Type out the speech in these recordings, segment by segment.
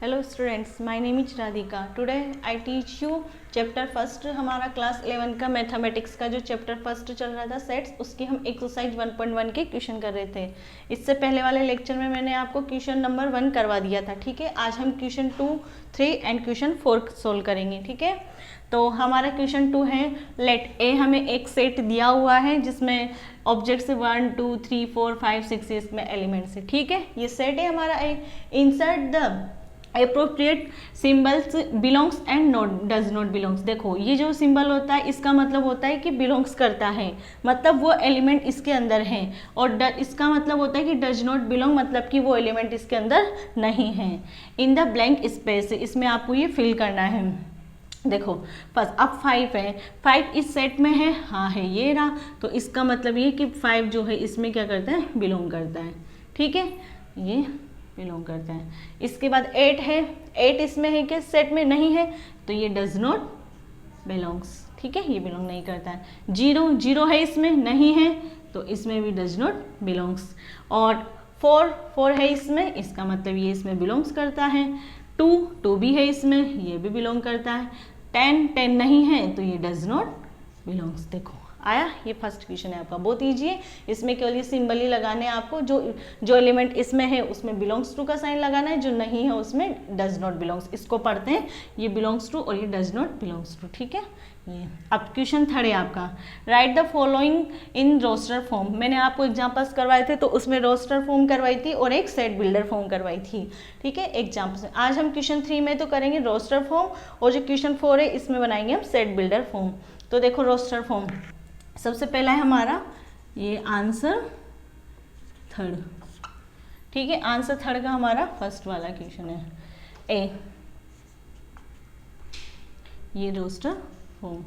Hello students, my name is Radhika. Today I teach you chapter first. हमारा class 11 का mathematics का जो chapter first चल रहा था सेट्स, उसकी हम एक्सरसाइज 1.1 के क्वेश्चन कर रहे थे। इससे पहले वाले लेक्चर में मैंने आपको क्वेश्चन नंबर 1 करवा दिया था, ठीक है। आज हम क्वेश्चन 2, 3 एंड क्वेश्चन 4 सोल्व करेंगे, ठीक है। तो हमारा क्वेश्चन 2 है, लेट ए हमें एक सेट दिया हुआ है जिसमें ऑब्जेक्ट्स 1, 2, 3, 4, 5, 6 इसमें एलिमेंट्स है, ठीक है। ये सेट है हमारा एक। Insert the appropriate symbols belongs and not does not belongs. देखो ये जो सिंबल होता है इसका मतलब होता है कि बिलोंग्स करता है, मतलब वो एलिमेंट इसके अंदर है। और इसका मतलब होता है कि डज नॉट बिलोंग, मतलब कि वो एलिमेंट इसके अंदर नहीं है। इन द ब्लैंक स्पेस, इसमें आपको ये फिल करना है। देखो फर्स्ट अब 5 है, 5 इस सेट में है, हाँ है, ये रहा। तो इसका मतलब ये कि 5 जो है इसमें क्या करता है, बिलोंग करता है, ठीक है, ये बिलोंग करता है। इसके बाद 8 है, 8 इसमें है कि सेट में नहीं है, तो ये डज नॉट बिलोंग्स, ठीक है, ये बिलोंग नहीं करता है। 0 है, इसमें नहीं है, तो इसमें भी डज नॉट बिलोंग्स। और 4 है इसमें, इसका मतलब ये इसमें बिलोंग्स करता है। 2 भी है इसमें, ये भी बिलोंग करता है। 10 नहीं है, तो ये डज नॉट बिलोंग्स। देखो आया, ये फर्स्ट क्वेश्चन है आपका, बहुत ईजी है। इसमें केवल ये सिंबल ही लगाने हैं आपको, जो एलिमेंट इसमें है उसमें बिलोंग्स टू का साइन लगाना है, जो नहीं है उसमें डज नॉट बिलोंग्स। इसको पढ़ते हैं, ये बिलोंग्स टू और ये डज नॉट बिलोंग्स टू, ठीक है। ये अब क्वेश्चन 3 है आपका, write the following in roster form. मैंने आपको एग्जाम्पल्स करवाए थे, तो उसमें रोस्टर फॉर्म करवाई थी और एक सेट बिल्डर फॉर्म करवाई थी, ठीक है, एग्जाम्पल्स। आज हम क्वेश्चन 3 में तो करेंगे रोस्टर फॉर्म, और जो क्वेश्चन 4 है इसमें बनाएंगे हम सेट बिल्डर फॉर्म। तो देखो रोस्टर फॉर्म, सबसे पहला है हमारा ये आंसर 3, ठीक है। आंसर 3 का हमारा फर्स्ट वाला क्वेश्चन है ए, ये रोस्टर फॉर्म,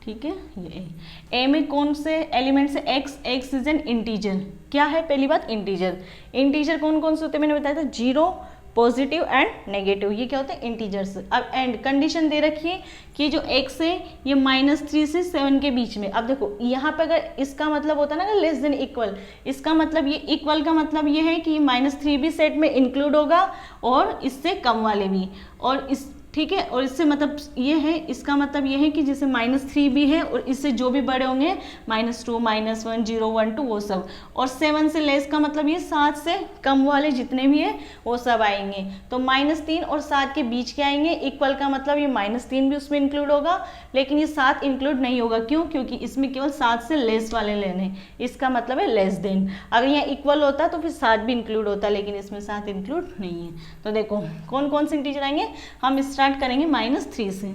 ठीक है। ये ए में कौन से एलिमेंट से एक्स इज एन इंटीजर। क्या है, पहली बात इंटीजर कौन कौन से होते हैं मैंने बताया था, 0, पॉजिटिव एंड नेगेटिव, ये क्या होते हैं इंटीजर्स। अब एंड कंडीशन दे रखी है कि जो x है ये -3 से 7 के बीच में। अब देखो यहाँ पे अगर इसका मतलब होता है ना लेस देन इक्वल, इसका मतलब ये इक्वल का मतलब ये है कि -3 भी सेट में इंक्लूड होगा और इससे कम वाले भी, और इस, ठीक है। और इससे मतलब ये है, इसका मतलब ये है कि जैसे -3 भी है और इससे जो भी बड़े होंगे -2, -1, 0, 1, 2 वो सब। और 7 से लेस का मतलब ये 7 से कम वाले जितने भी है वो सब आएंगे। तो -3 और 7 के बीच के आएंगे। इक्वल का मतलब ये -3 भी उसमें इंक्लूड होगा, लेकिन ये 7 इंक्लूड नहीं होगा। क्यों? क्योंकि इसमें केवल 7 से लेस वाले लेने, इसका मतलब है लेस देन। अगर यहाँ इक्वल होता तो फिर 7 भी इंक्लूड होता, लेकिन इसमें 7 इंक्लूड नहीं है। तो देखो कौन कौन से इंटीजर आएंगे, हम स्टार्ट करेंगे -3 से।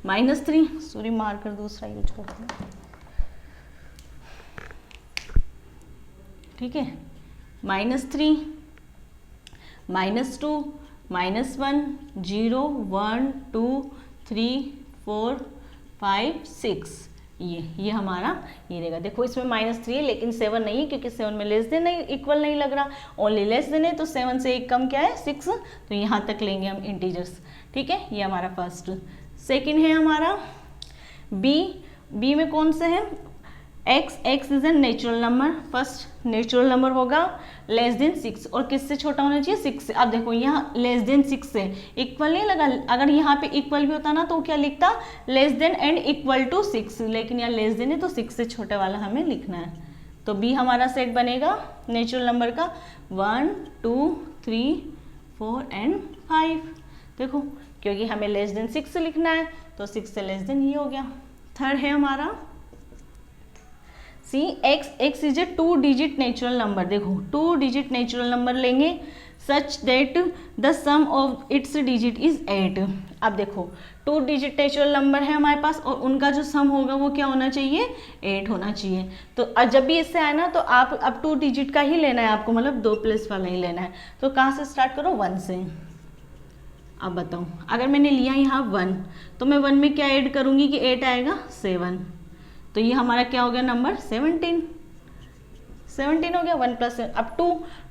-3, सॉरी मार्कर दूसरा यूज करते हैं, ठीक है। -3, -2, -1, 0, 1, 2, 3, 4, 5, 6, ये हमारा ये रहेगा। देखो इसमें -3 है लेकिन 7 नहीं है, क्योंकि 7 में लेस देन नहीं, इक्वल नहीं लग रहा, ओनली लेस देन है। तो 7 से एक कम क्या है, 6, तो यहाँ तक लेंगे हम इंटीजर्स, ठीक है। ये हमारा फर्स्ट। सेकंड है हमारा बी में कौन से है, x is an natural number. First natural number होगा लेस देन 6, और किससे छोटा होना चाहिए, 6 से। अब देखो यहाँ लेस देन 6 से इक्वल नहीं लगा, अगर यहाँ पे इक्वल भी होता ना तो क्या लिखता, less than and equal to 6, लेकिन यहाँ लेस देन है तो 6 से छोटे वाला हमें लिखना है। तो बी हमारा सेट बनेगा नेचुरल नंबर का 1, 2, 3, 4 एंड 5। देखो क्योंकि हमें लेस देन 6 से लिखना है, तो 6 से लेस देन ये हो गया। थर्ड है हमारा C, x is a 2 digit natural number. देखो 2 डिजिट नेचुरल नंबर लेंगे such that the sum of its digit is 8। अब देखो 2 डिजिट नेचुरल नंबर है हमारे पास, और उनका जो सम होगा वो क्या होना चाहिए, 8 होना चाहिए। तो जब भी इससे आए ना तो आप अब 2 डिजिट का ही लेना है आपको, मतलब 2 प्लस वाला ही लेना है। तो कहाँ से स्टार्ट करो, 1 से। अब बताओ अगर मैंने लिया यहाँ 1, तो मैं 1 में क्या ऐड करूँगी कि 8 आएगा, 7, तो ये हमारा क्या हो गया नंबर, 17 हो गया। 1 प्लस, अब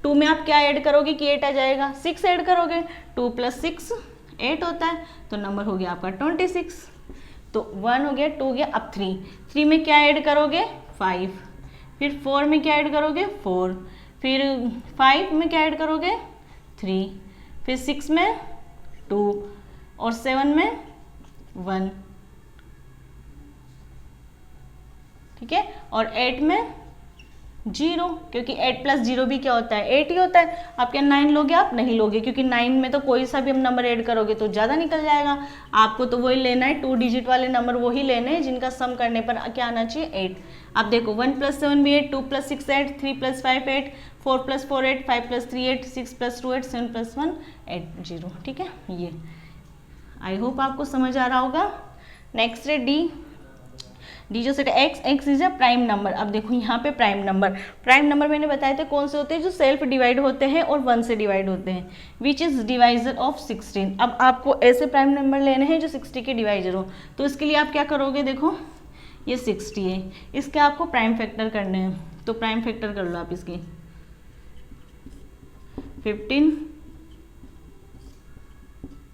2 में आप क्या ऐड करोगे कि 8 आ जाएगा, 6 ऐड करोगे, 2 + 6 8 होता है, तो नंबर हो गया आपका 26। तो 1 हो गया, 2 हो गया, अब 3 में क्या ऐड करोगे, 5, फिर 4 में क्या ऐड करोगे, 4, फिर 5 में क्या ऐड करोगे, 3, फिर 6 में 2 और 7 में 1, ठीक है, और 8 में 0, क्योंकि 8 प्लस 0 भी क्या होता है, 8 ही होता है। आप क्या 9 लोगे? आप नहीं लोगे, क्योंकि 9 में तो कोई सा भी हम नंबर ऐड करोगे तो ज़्यादा निकल जाएगा। आपको तो वही लेना है, 2 डिजिट वाले नंबर वही लेने हैं जिनका सम करने पर क्या आना चाहिए, 8। अब देखो 1 + 7 भी 8, 2 + 6 8, 3 + 5 8, 4 + 4 8, 5 + 3 8, 6 + 2 8, 7 + 1 8 0, ठीक है। ये आई होप आपको समझ आ रहा होगा। नेक्स्ट है डी जो set x is a prime number. अब देखो यहाँ पे प्राइम नंबर मैंने बताए थे कौन से होते हैं, जो सेल्फ डिवाइड होते हैं और 1 से डिवाइड होते हैं, विच इज डिवाइजर ऑफ 16। अब आपको ऐसे प्राइम नंबर लेने हैं जो 60 के डिवाइजर हो, तो इसके लिए आप क्या करोगे, देखो ये 60 है, इसके आपको प्राइम फैक्टर करने हैं, तो प्राइम फैक्टर कर लो आप इसकी 15,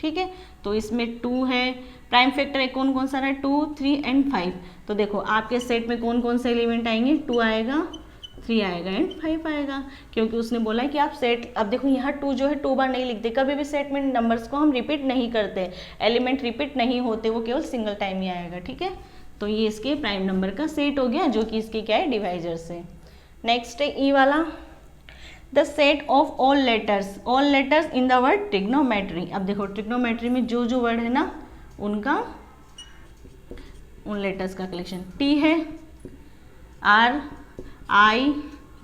ठीक है। तो इसमें 2 है, प्राइम फैक्टर है कौन कौन सा रहा है, 2, 3 एंड 5। तो देखो आपके सेट में कौन कौन से एलिमेंट आएंगे, 2 आएगा, 3 आएगा एंड 5 आएगा, क्योंकि उसने बोला है कि आप सेट, अब देखो यहाँ 2 जो है 2 बार नहीं लिखते, कभी भी सेट में नंबर्स को हम रिपीट नहीं करते, एलिमेंट रिपीट नहीं होते, वो केवल सिंगल टाइम ही आएगा, ठीक है। तो ये इसके प्राइम नंबर का सेट हो गया, जो कि इसके क्या है, डिवाइजर से। नेक्स्ट है ई वाला, the set of all letters in the word trigonometry. अब देखो ट्रिग्नोमेट्री में जो जो वर्ड है ना उनका, उन लेटर्स का कलेक्शन। टी है, R, I,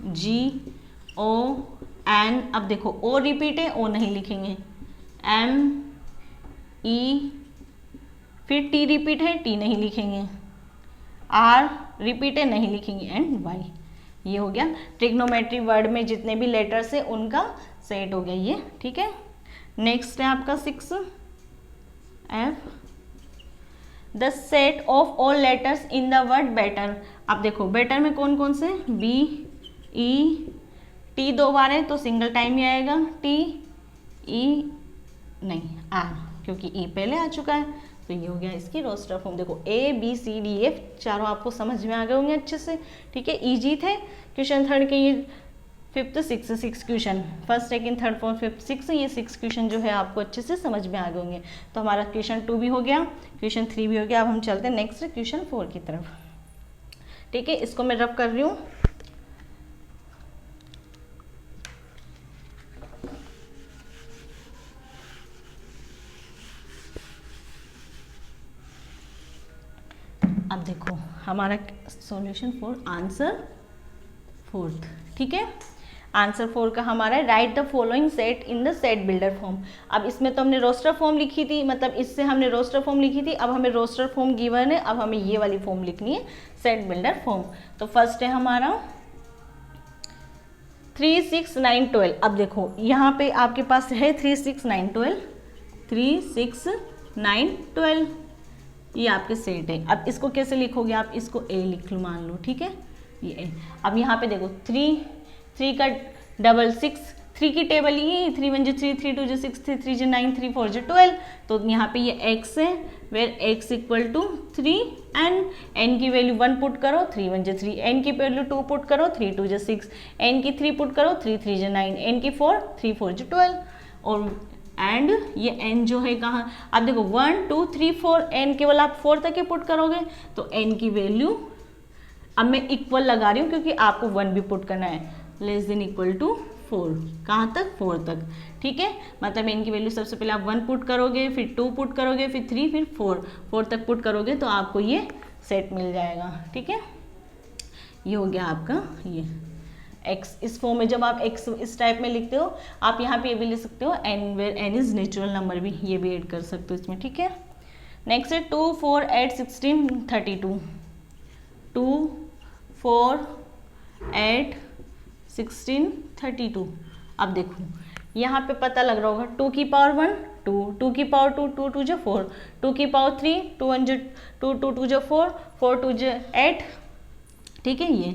G, O, N. अब देखो ओ रिपीट है, ओ नहीं लिखेंगे, एम, ई, फिर टी रिपीट है, टी नहीं लिखेंगे, आर रिपीट है, नहीं लिखेंगे, एंड वाई। ये हो गया ट्रिग्नोमेट्री वर्ड में जितने भी लेटर्स है उनका सेट हो गया ये, ठीक है। नेक्स्ट है आपका 6 F, the set of all letters in the word better. अब देखो बेटर में कौन कौन से, बी, ई, टी 2 बार है तो सिंगल टाइम ही आएगा, टी, ई नहीं, आर, क्योंकि ई पहले आ चुका है। तो ये हो गया इसकी रोस्टर फॉर्म। देखो A B C D F चारों आपको समझ में आ गए होंगे अच्छे से, ठीक है। इजी थे क्वेश्चन थर्ड के, ये 5th 6 question, first second third fourth 5th 6, ये 6 क्वेश्चन जो है आपको अच्छे से समझ में आ गए होंगे। तो हमारा क्वेश्चन 2 भी हो गया, क्वेश्चन 3 भी हो गया। अब हम चलते हैं नेक्स्ट क्वेश्चन 4 की तरफ, ठीक है। इसको मैं रब कर रही हूँ। अब देखो हमारा सॉल्यूशन फॉर आंसर 4th, ठीक है। आंसर 4 का हमारा है, right the following set in the set builder form. अब इसमें तो हमने रोस्टर फॉर्म लिखी थी, मतलब इससे हमने रोस्टर फॉर्म लिखी थी, अब हमें रोस्टर फॉर्म गिवन है, अब हमें ये वाली फॉर्म लिखनी है, सेट बिल्डर फॉर्म। तो फर्स्ट है हमारा 3 6 9 12। अब देखो यहाँ पे आपके पास है 3 6 9 12, 3 6 9 12, ये आपके सेट है। अब इसको कैसे लिखोगे आप, इसको ए लिख लो, मान लो, ठीक है, ये ए। अब यहाँ पे देखो 3 का डबल 6, 3 की टेबल ये 3 1 3, 3 2 6, 3 3 9, 3 4 12। तो यहाँ पे ये x है, where x equal to 3 n की वैल्यू 1 पुट करो, 3 1 3, n की वैल्यू 2 पुट करो, 3 2 6, n की 3 पुट करो, 3 3 9, n की 4, 3 4 12। और एंड ये n जो है कहाँ, अब देखो 1 2 3 4, n केवल आप 4 तक ही पुट करोगे, तो n की वैल्यू, अब मैं इक्वल लगा रही हूँ क्योंकि आपको 1 भी पुट करना है, लेस देन इक्वल टू 4, कहाँ तक, 4 तक, ठीक है। मतलब n की वैल्यू सबसे पहले आप 1 पुट करोगे, फिर 2 पुट करोगे, फिर 3, फिर 4 तक पुट करोगे, तो आपको ये सेट मिल जाएगा, ठीक है। ये हो गया आपका ये x। इस फॉर्म में जब आप x इस टाइप में लिखते हो, आप यहाँ पे ये भी लिख सकते हो n, where n is natural number, भी ये भी ऐड कर सकते हो इसमें, ठीक है। नेक्स्ट है 2 4 8 16 32, 2 4 8 16 32। अब देखो यहाँ पे पता लग रहा होगा 2 की पावर 1 2, 2 की पावर 2 2 2 4, 2 की पावर 3 2 1 2 2 2 4, 4 2 8, ठीक है। ये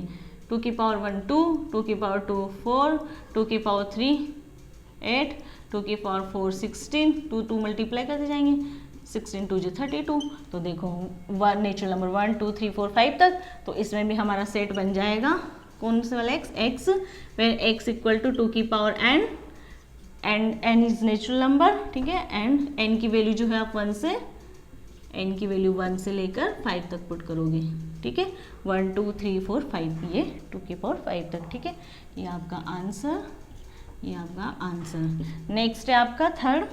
2 की पावर 1 2, 2 की पावर 2 4, 2 की पावर 3 8, 2 की पावर 4 16, 2 2 मल्टीप्लाई करते जाएंगे, 16 2 32। तो देखो वन नेचुरल नंबर 1 2 3 4 5 तक, तो इसमें भी हमारा सेट बन जाएगा कौन से वाला x, where x equal to 2 की power n and n is natural number, ठीक है, एंड n की वैल्यू जो है आप 1 से लेकर 5 तक पुट करोगे, ठीक है, 1 2 3 4 5 ये 2 की पावर 5 तक, ठीक है, ये आपका आंसर। नेक्स्ट है आपका थर्ड,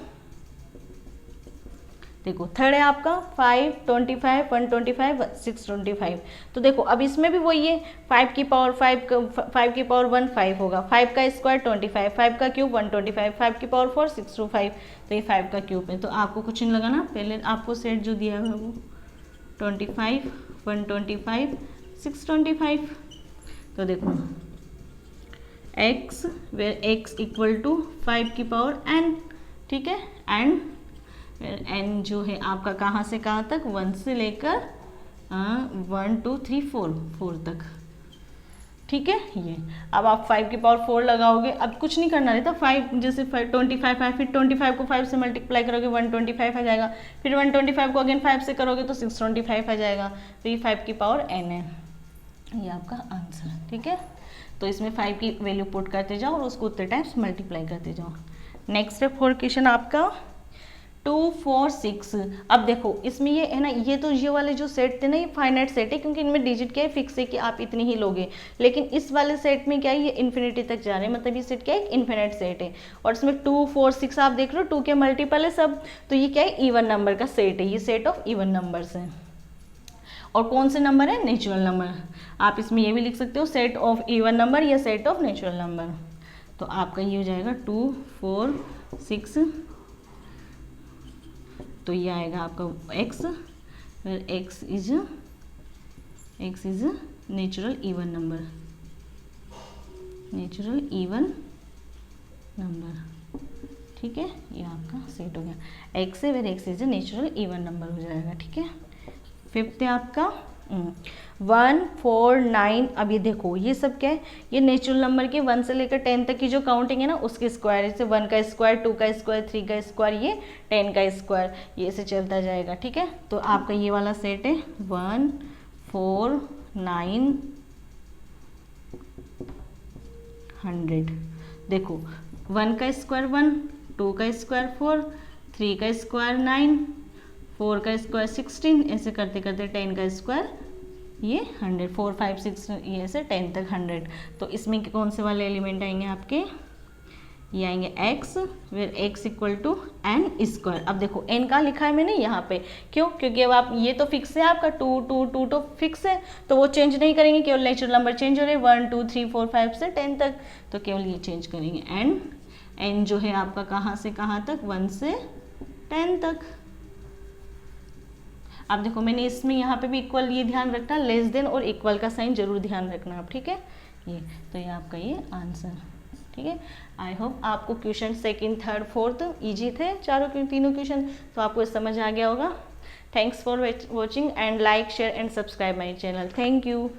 देखो थर्ड है आपका 5 25 125 625। तो देखो अब इसमें भी वही है, 5 की पावर 1 5 होगा, 5 का स्क्वायर 25, 5 का क्यूब 125, 5 की पावर 4 625, तो ये 5 का क्यूब है। तो आपको कुछ नहीं लगाना, पहले आपको सेट जो दिया है वो 25 125 625। तो देखो x where x equal to 5 की पावर n, ठीक है, एंड n जो है आपका कहाँ से कहाँ तक, 1 से लेकर 1 2 3 4 तक, ठीक है। ये अब आप 5 की पावर 4 लगाओगे, अब कुछ नहीं करना रहता, 5 जैसे 25 है, फिर 25 को 5 से मल्टीप्लाई करोगे 125 आ जाएगा, फिर 125 को अगेन 5 से करोगे तो 625 आ जाएगा। तो ये 5 की पावर n है, ये आपका आंसर, ठीक है। तो इसमें 5 की वैल्यू पुट करते जाओ और उसको उतने टाइम्स मल्टीप्लाई करते जाओ। नेक्स्ट है 4 क्वेश्चन आपका 2 4 6। अब देखो इसमें ये है ना, ये तो ये वाले जो सेट थे ना, ये फाइनाइट सेट है, क्योंकि इनमें डिजिट क्या है, फिक्स है कि आप इतनी ही लोगे। लेकिन इस वाले सेट में क्या है, ये इन्फिनिटी तक जा रहे हैं, मतलब ये सेट क्या है, इन्फिनिट सेट है। और इसमें 2 4 6 आप देख रहे हो, 2 के मल्टीपल है सब, तो ये क्या है, इवन नंबर का सेट है, ये सेट ऑफ इवन नंबर्स है। और कौन से नंबर है, नेचुरल नंबर। आप इसमें ये भी लिख सकते हो सेट ऑफ इवन नंबर या सेट ऑफ नेचुरल नंबर। तो आपका ये हो जाएगा 2 4 6, तो ये आएगा आपका x, where x is natural even number, ठीक है, ये आपका सेट हो गया, x है where x is natural even number हो जाएगा, ठीक है। फिफ्थ है आपका 1 4 9। अब ये देखो ये सब क्या है, ये नेचुरल नंबर के 1 से लेकर 10 तक की जो काउंटिंग है ना, उसके स्क्वायर, जैसे 1 का स्क्वायर 2 का स्क्वायर 3 का स्क्वायर, ये 10 का स्क्वायर, ये ऐसे चलता जाएगा, ठीक है। तो आपका ये वाला सेट है 1 4 9 100। देखो 1 का स्क्वायर 1, 2 का स्क्वायर 4, 3 का स्क्वायर 9, 4 का स्क्वायर 16, ऐसे करते करते 10 का स्क्वायर ये 100, 4 5 6 ये ऐसे 10 तक 100। तो इसमें कौन से वाले एलिमेंट आएंगे आपके, ये आएंगे x, where x equal to n square. अब देखो n का लिखा है मैंने यहाँ पे, क्यों, क्योंकि अब आप ये तो फिक्स है आपका 2 2 2 तो फिक्स है, तो वो चेंज नहीं करेंगे, केवल नेचुरल नंबर चेंज हो रहे हैं 1 2 3 4 5 से 10 तक, तो केवल ये चेंज करेंगे। एंड n जो है आपका कहाँ से कहाँ तक, 1 से 10 तक। अब देखो मैंने इसमें यहाँ पे भी इक्वल ये ध्यान रखना, लेस देन और इक्वल का साइन जरूर ध्यान रखना आप, ठीक है। ये तो ये आपका ये आंसर, ठीक है। आई होप आपको question second third fourth easy थे, तीनों क्वेश्चन, तो आपको समझ आ गया होगा। Thanks for watching and like share and subscribe my channel. Thank you.